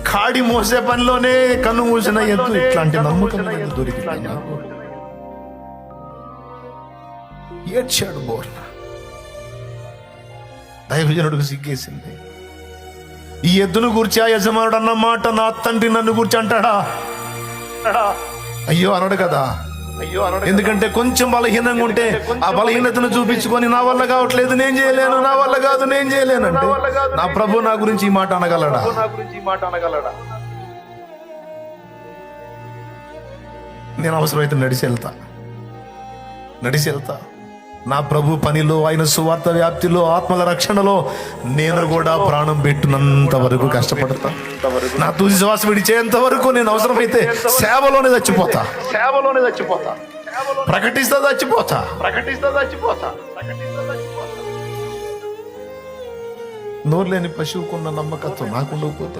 కాడి మోసే పనిలోనే కన్ను మూసిన ఎద్దు ఇట్లాంటి నమ్మకం దొరికింది నాకు. ఏడ్చాడు బోర్న. దైవజనుడికి సిగ్గేసింది. ఈ ఎద్దును గురించి ఆ యజమానుడు అన్న మాట నా తండ్రి నన్ను గురించి అంటాడా? అయ్యో అనడు కదా. ఎందుకంటే కొంచెం బలహీనంగా ఉంటే ఆ బలహీనతను చూపించుకొని నా వల్ల కావట్లేదు, నేను చేయలేను, నా వల్ల కాదు, నేను చేయలేను అంటే నా ప్రభు నా గురించి ఈ మాట అనగలడా? నేను అవసరమైతే నడిచి వెళ్తా. నా ప్రభు పనిలో, ఆయన సువార్త వ్యాప్తిలో, ఆత్మల రక్షణలో నేను కూడా ప్రాణం పెట్టినంత వరకు కష్టపడతా. నా తుది శ్వాస విడిచేంత వరకు నేను అవసరమైతే సేవలోనే చచ్చిపోతా. ప్రకటిస్తా చచ్చిపోతా. నోరు లేని పశువుకున్న నమ్మకత్వం నాకుండకపోతే